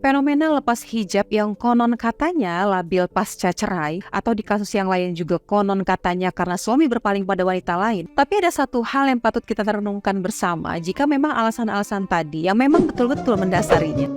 Fenomena lepas hijab yang konon katanya labil pasca cerai atau di kasus yang lain juga konon katanya karena suami berpaling pada wanita lain. Tapi ada satu hal yang patut kita renungkan bersama jika memang alasan-alasan tadi yang memang betul-betul mendasarinya.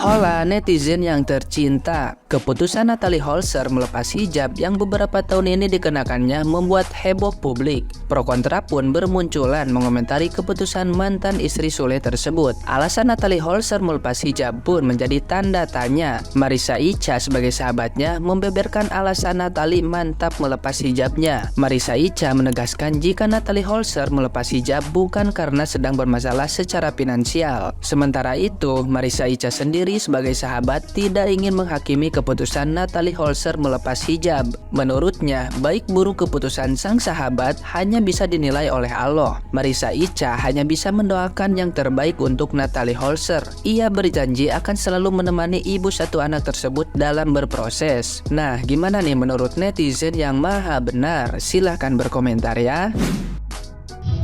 Hola netizen yang tercinta, keputusan Natalie Holzer melepas hijab yang beberapa tahun ini dikenakannya membuat heboh publik. Pro kontra pun bermunculan mengomentari keputusan mantan istri Sule tersebut. Alasan Natalie Holzer melepas hijab pun menjadi tanda tanya. Marissa Icha sebagai sahabatnya membeberkan alasan Natalie mantap melepas hijabnya. Marissa Icha menegaskan jika Natalie Holzer melepas hijab bukan karena sedang bermasalah secara finansial. Sementara itu, Marissa Icha sendiri sebagai sahabat tidak ingin menghakimi keputusan Natalie Holzer melepas hijab. Menurutnya, baik buruk keputusan sang sahabat hanya bisa dinilai oleh Allah. Marissa Icha hanya bisa mendoakan yang terbaik untuk Natalie Holzer. Ia berjanji akan selalu menemani ibu satu anak tersebut dalam berproses. Nah, gimana nih menurut netizen yang maha benar? Silahkan berkomentar ya.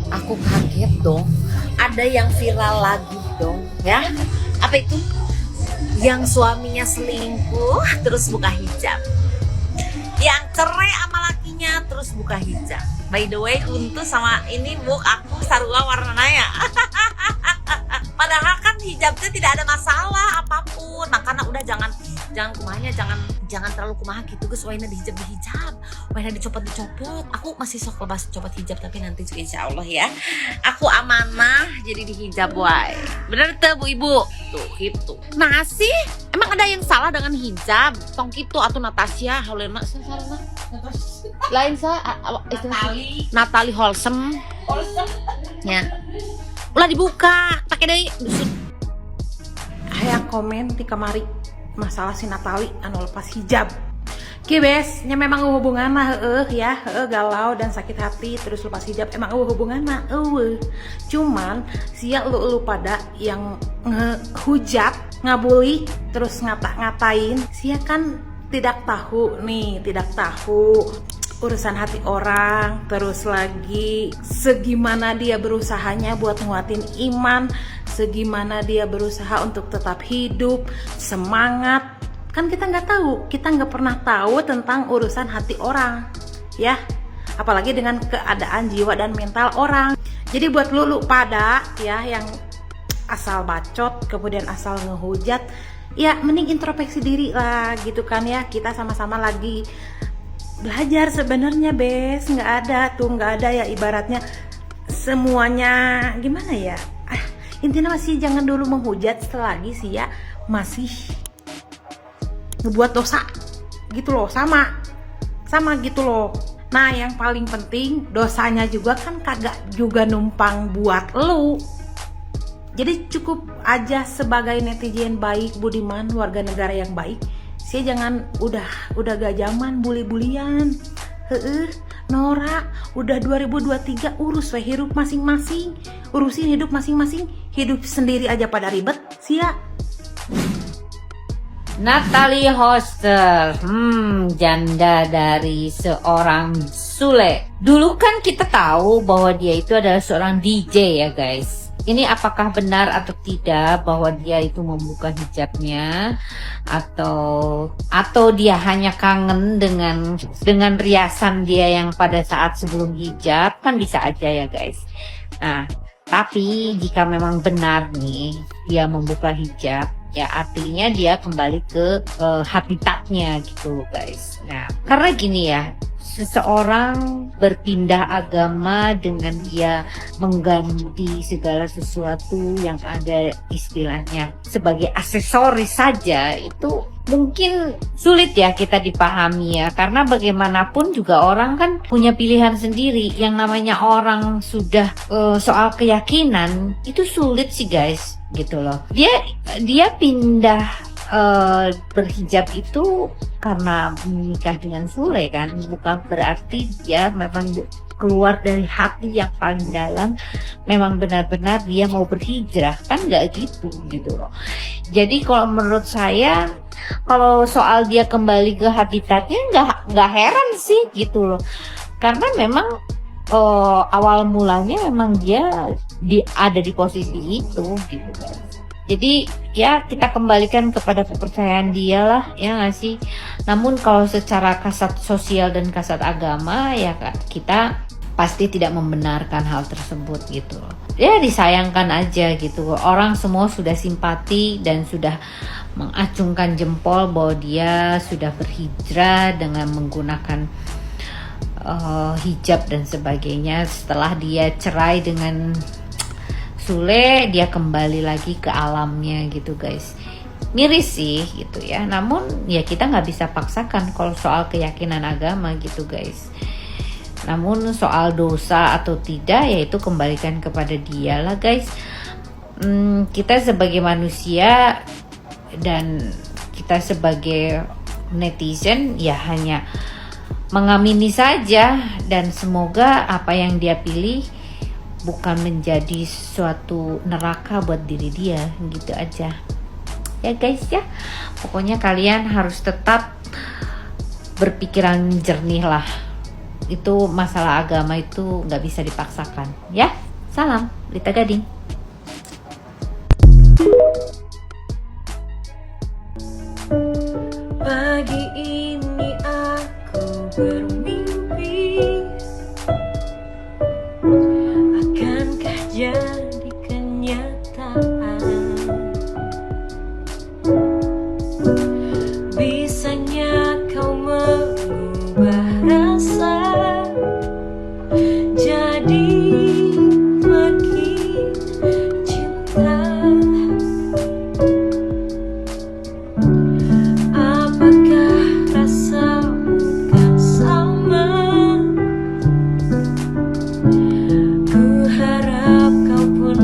Aku kaget dong, ada yang viral lagi dong ya. Apa itu? Yang suaminya selingkuh terus buka hijab, yang cerai sama lakinya terus buka hijab. By the way, Untu sama ini buk aku sarua warnanya. Padahal kan hijabnya tidak ada masalah apapun. Makanya udah jangan kumahnya, jangan terlalu kumaha gitu guys. Wayna dihijab, wayna dicopot. Aku masih sok lepas copot hijab tapi nanti juga insya Allah ya. Aku amanah jadi dihijab wae. Bener tuh Bu Ibu? Tuh gitu. Nah sih, emang ada yang salah dengan hijab? Tong gitu atau Natasha, haulena salah. Lain Natalie Holzer. Ya. Ulah dibuka, pakai deui. Hayang komen di kamari masalah si Natalie anu lepas hijab. Kibes, nya memang hubungan mah galau dan sakit hati terus lepas hijab emang hubungan mah cuman sia lu pada yang ngehujat, ngabuli terus ngatain sia kan tidak tahu urusan hati orang, terus lagi segimana dia berusahanya buat nguatin iman, segimana dia berusaha untuk tetap hidup, semangat. Kan kita nggak pernah tahu tentang urusan hati orang, ya. Apalagi dengan keadaan jiwa dan mental orang. Jadi buat lu pada ya yang asal bacot kemudian asal ngehujat, ya mending introspeksi diri lah gitu kan ya. Kita sama-sama lagi belajar sebenarnya nggak ada ya ibaratnya semuanya gimana ya, intinya masih jangan dulu menghujat selagi sih ya masih ngebuat dosa gitu loh, sama gitu loh. Nah yang paling penting dosanya juga kan kagak juga numpang buat lu. Jadi cukup aja sebagai netizen baik, budiman, warga negara yang baik, sih jangan udah gak zaman bully-bulian. Nora udah 2023, urus we hidup masing-masing, urusin hidup masing-masing, hidup sendiri aja pada ribet sia. Natalie Holzer, janda dari seorang Sule. Dulu kan kita tahu bahwa dia itu adalah seorang DJ ya guys. Ini apakah benar atau tidak bahwa dia itu membuka hijabnya atau dia hanya kangen dengan riasan dia yang pada saat sebelum hijab, kan bisa aja ya guys. Nah, tapi jika memang benar nih dia membuka hijab, ya artinya dia kembali ke habitatnya gitu guys. Nah, karena gini ya, seseorang berpindah agama dengan dia mengganti segala sesuatu yang ada istilahnya sebagai aksesoris saja, itu mungkin sulit ya kita dipahami ya, karena bagaimanapun juga orang kan punya pilihan sendiri. Yang namanya orang sudah soal keyakinan itu sulit sih guys gitu loh. Dia pindah berhijab itu karena menikah dengan Sule kan, bukan berarti dia memang keluar dari hati yang paling dalam, memang benar-benar dia mau berhijrah, kan nggak gitu loh. Jadi kalau menurut saya, kalau soal dia kembali ke habitatnya nggak heran sih gitu loh, karena memang awal mulanya memang dia ada di posisi itu gitu guys. Jadi ya kita kembalikan kepada kepercayaan dia lah, ya nggak sih. Namun kalau secara kasat sosial dan kasat agama ya kita pasti tidak membenarkan hal tersebut gitu loh. Ya disayangkan aja gitu. Orang semua sudah simpati dan sudah mengacungkan jempol bahwa dia sudah berhijrah dengan menggunakan hijab dan sebagainya. Setelah dia cerai dengan Sule, dia kembali lagi ke alamnya gitu guys. Miris sih gitu ya, namun ya kita nggak bisa paksakan kalau soal keyakinan agama gitu guys. Namun soal dosa atau tidak ya itu kembalikan kepada dia lah guys. Kita sebagai manusia dan kita sebagai netizen ya hanya mengamini saja, dan semoga apa yang dia pilih bukan menjadi suatu neraka buat diri dia gitu aja ya guys ya. Pokoknya kalian harus tetap berpikiran jernih lah. Itu masalah agama itu nggak bisa dipaksakan ya. Salam Lita Gading. Pagi ini aku bermimpi, akankah jadi kenyataan? Bisanya kau mengubah rasa jadi makin cinta. Apakah rasamu kan sama? Ku harap kau pun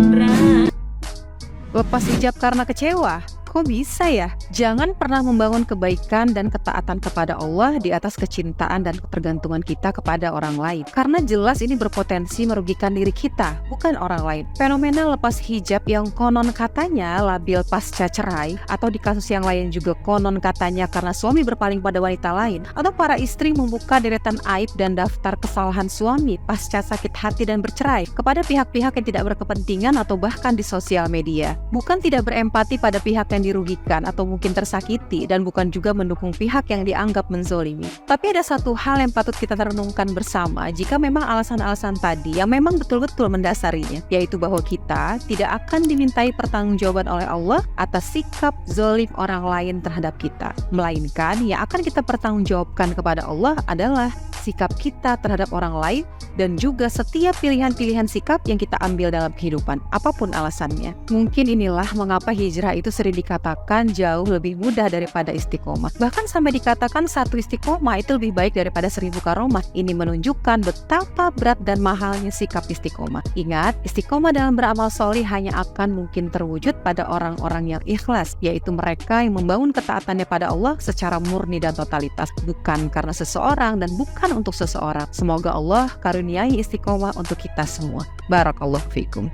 Lepas hijab karena kecewa? Kok bisa ya? Jangan pernah membangun kebaikan dan ketaatan kepada Allah di atas kecintaan dan ketergantungan kita kepada orang lain. Karena jelas ini berpotensi merugikan diri kita, bukan orang lain. Fenomena lepas hijab yang konon katanya labil pasca cerai, atau di kasus yang lain juga konon katanya karena suami berpaling pada wanita lain, atau para istri membuka deretan aib dan daftar kesalahan suami pasca sakit hati dan bercerai kepada pihak-pihak yang tidak berkepentingan atau bahkan di sosial media. Bukan tidak berempati pada pihak yang dirugikan atau mungkin tersakiti, dan bukan juga mendukung pihak yang dianggap menzolimi. Tapi ada satu hal yang patut kita renungkan bersama jika memang alasan-alasan tadi yang memang betul-betul mendasarinya, yaitu bahwa kita tidak akan dimintai pertanggungjawaban oleh Allah atas sikap zolim orang lain terhadap kita, melainkan yang akan kita pertanggungjawabkan kepada Allah adalah sikap kita terhadap orang lain dan juga setiap pilihan-pilihan sikap yang kita ambil dalam kehidupan, apapun alasannya. Mungkin inilah mengapa hijrah itu sering dikatakan jauh lebih mudah daripada istiqomah. Bahkan sampai dikatakan satu istiqomah itu lebih baik daripada 1000 karomah. Ini menunjukkan betapa berat dan mahalnya sikap istiqomah. Ingat, istiqomah dalam beramal solih hanya akan mungkin terwujud pada orang-orang yang ikhlas, yaitu mereka yang membangun ketaatannya pada Allah secara murni dan totalitas, bukan karena seseorang dan bukan untuk seseorang. Semoga Allah karuniai istiqomah untuk kita semua. Barakallahu fikum.